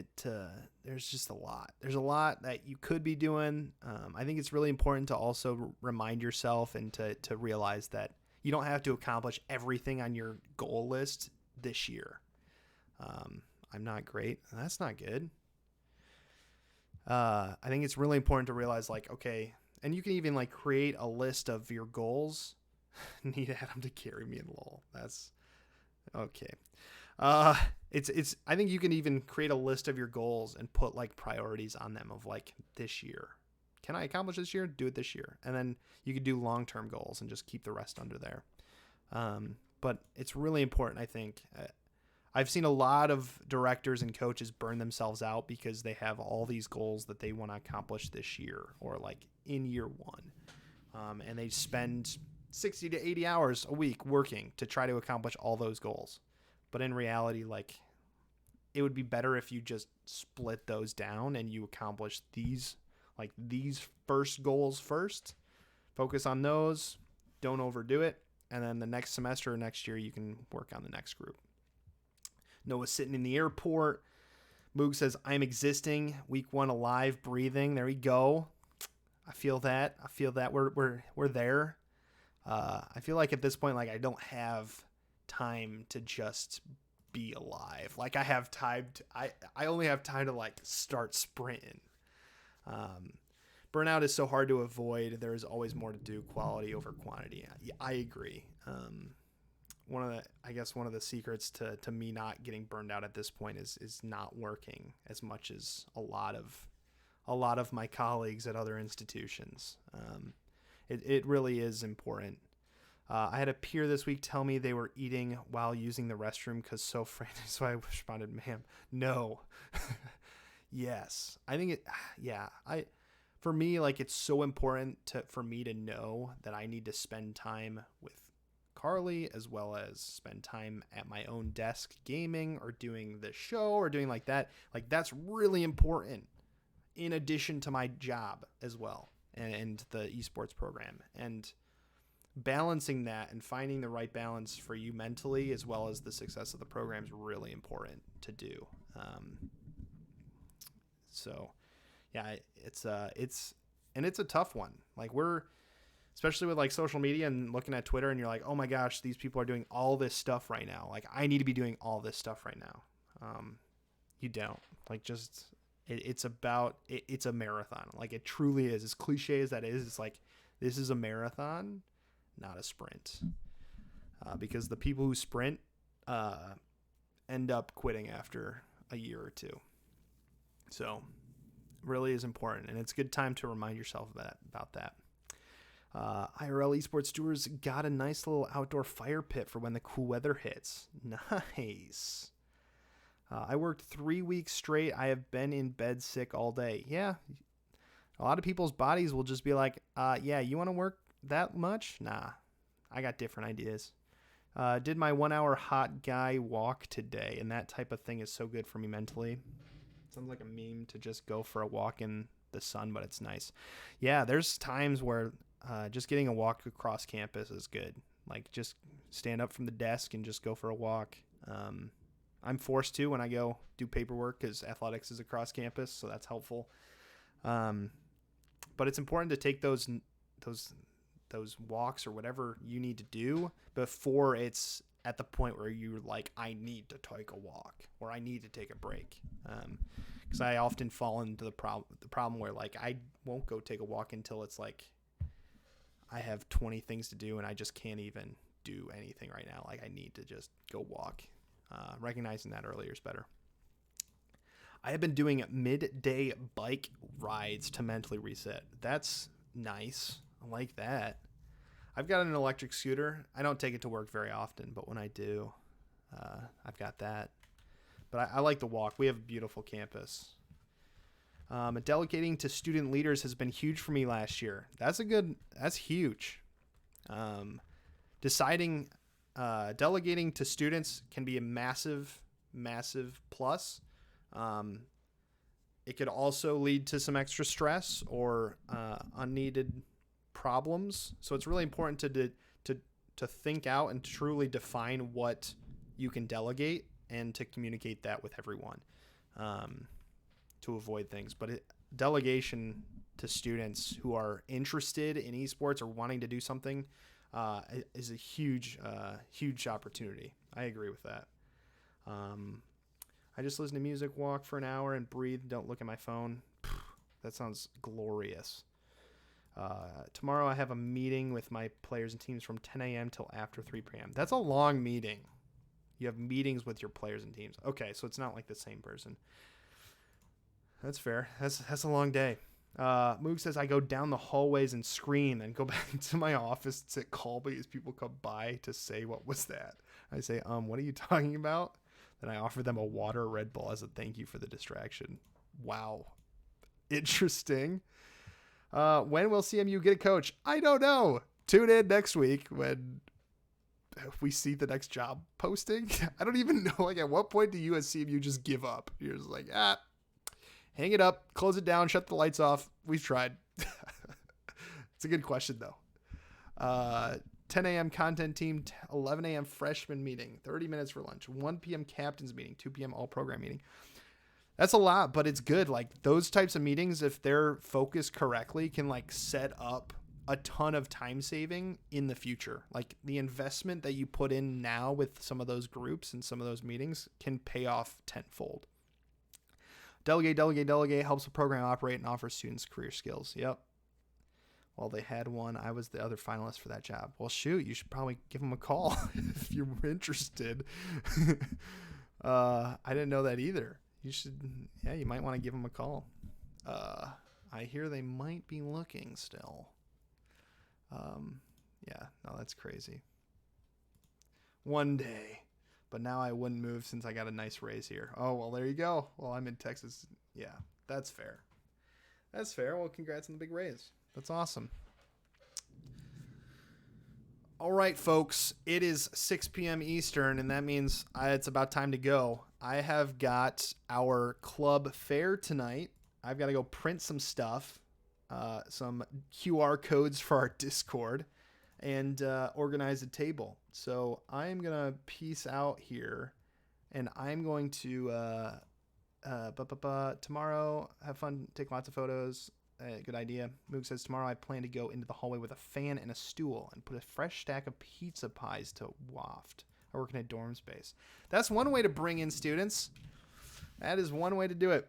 there's just a lot. There's a lot that you could be doing. I think it's really important to also remind yourself and to realize that you don't have to accomplish everything on your goal list this year. I'm not great. That's not good. I think it's really important to realize, like, okay, and you can even like create a list of your goals. Need Adam to carry me in LOL. That's okay. It's I think you can even create a list of your goals and put like priorities on them of like this year. Can I accomplish this year? Do it this year. And then you could do long-term goals and just keep the rest under there. But it's really important, I think. I've seen a lot of directors and coaches burn themselves out because they have all these goals that they want to accomplish this year or like in year one. And they spend 60 to 80 hours a week working to try to accomplish all those goals. But in reality, like, it would be better if you just split those down and you accomplish these first goals first. Focus on those. Don't overdo it. And then the next semester or next year, you can work on the next group. Noah's sitting in the airport. Moog says, I'm existing. Week 1 alive, breathing. There we go. I feel that. We're there. I feel like at this point, like, I don't have time to just be alive. Like, I have time to, I only have time to like start sprinting. Burnout is so hard to avoid. There is always more to do, quality over quantity. I agree. One of the secrets to me not getting burned out at this point is not working as much as a lot of my colleagues at other institutions. It really is important. I had a peer this week tell me they were eating while using the restroom because so frantic. So I responded, ma'am, no. Yes. I think for me, like, it's so important for me to know that I need to spend time with Carly as well as spend time at my own desk gaming or doing the show or doing like that. Like, that's really important in addition to my job as well and the esports program. And balancing that and finding the right balance for you mentally as well as the success of the program is really important to do. So yeah, it's a tough one. Like, especially with like social media and looking at Twitter and you're like, oh my gosh, these people are doing all this stuff right now. Like, I need to be doing all this stuff right now. You don't. Like, just, it's a marathon. Like, it truly is. As cliche as that is, it's like, this is a marathon, not a sprint. Because the people who sprint end up quitting after a year or two. So really is important, and it's a good time to remind yourself about that. IRL Esports Tours got a nice little outdoor fire pit for when the cool weather hits. Nice. I worked 3 weeks straight. I have been in bed sick all day. Yeah. A lot of people's bodies will just be like, yeah, you want to work that much? Nah, I got different ideas. Did my 1 hour hot guy walk today, and that type of thing is so good for me mentally. Sounds like a meme to just go for a walk in the sun, but it's nice. Yeah, there's times where just getting a walk across campus is good. Like, just stand up from the desk and just go for a walk. I'm forced to when I go do paperwork because athletics is across campus, so that's helpful. But it's important to take those walks or whatever you need to do before it's at the point where you're like, I need to take a walk or I need to take a break. Because I often fall into the problem where, like, I won't go take a walk until it's like I have 20 things to do and I just can't even do anything right now. Like, I need to just go walk. Recognizing that earlier is better. I have been doing midday bike rides to mentally reset. That's nice. I like that. I've got an electric scooter. I don't take it to work very often, but when I do, I've got that. But I like the walk. We have a beautiful campus. Delegating to student leaders has been huge for me last year. That's huge. Delegating to students can be a massive, massive plus. It could also lead to some extra stress or unneeded problems. So it's really important to think out and truly define what you can delegate and to communicate that with everyone to avoid things. But delegation to students who are interested in esports or wanting to do something is a huge opportunity. I agree with that. I just listen to music, walk for an hour, and breathe. Don't look at my phone. That sounds glorious. Tomorrow I have a meeting with my players and teams from 10 a.m. till after 3 p.m. That's a long meeting. You have meetings with your players and teams. Okay, so it's not like the same person. That's fair. That's a long day. Moog says, I go down the hallways and scream and go back to my office and sit calmly as people come by to say, what was that? I say, what are you talking about? Then I offer them a water or Red Bull as a thank you for the distraction. Wow. Interesting. When will CMU get a coach? I don't know. Tune in next week when we see the next job posting. I don't even know, like, at what point do you as CMU just give up? You're just like, hang it up, close it down, shut the lights off. We've tried. It's a good question, though. 10 a.m. content team, 11 a.m. freshman meeting, 30 minutes for lunch, 1 p.m. captain's meeting, 2 p.m. all program meeting. That's a lot, but it's good. Like, those types of meetings, if they're focused correctly, can, like, set up a ton of time saving in the future. Like, the investment that you put in now with some of those groups and some of those meetings can pay off tenfold. Delegate helps the program operate and offer students career skills. Yep. Well, they had one. I was the other finalist for that job. Well, shoot, you should probably give them a call if you're interested. I didn't know that either. You might want to give them a call. I hear they might be looking still. Yeah, no, that's crazy. One day. But now I wouldn't move since I got a nice raise here. Oh, well, there you go. Well, I'm in Texas. Yeah, that's fair. That's fair. Well, congrats on the big raise. That's awesome. All right, folks. It is 6 p.m. Eastern, and that means it's about time to go. I have got our club fair tonight. I've got to go print some stuff, some QR codes for our Discord, and organize a table. So I'm going to peace out here, and I'm going to tomorrow have fun, take lots of photos. Good idea. Moog says tomorrow I plan to go into the hallway with a fan and a stool and put a fresh stack of pizza pies to waft. I work in a dorm space. That's one way to bring in students. That is one way to do it.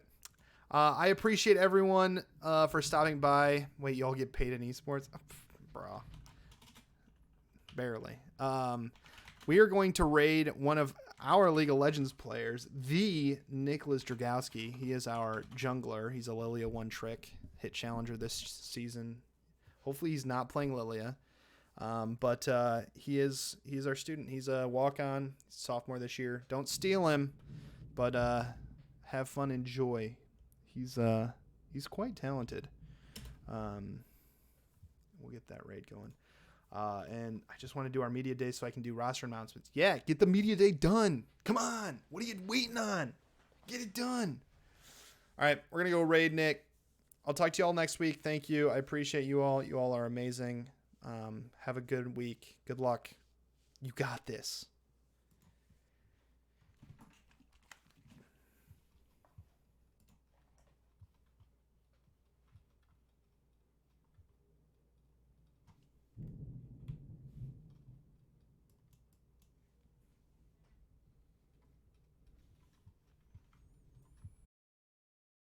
I appreciate everyone for stopping by. Wait, y'all get paid in esports? Bro. Barely. We are going to raid one of our League of Legends players, the Nicholas Dragowski. He is our jungler. He's a Lilia one trick hit challenger this season. Hopefully he's not playing Lilia. But he's our student. He's a walk-on, sophomore this year. Don't steal him, but have fun, enjoy. He's quite talented. We'll get that raid going. And I just want to do our media day so I can do roster announcements. Yeah, get the media day done. Come on. What are you waiting on? Get it done. All right, we're going to go raid Nick. I'll talk to you all next week. Thank you. I appreciate you all. You all are amazing. Have a good week. Good luck. You got this.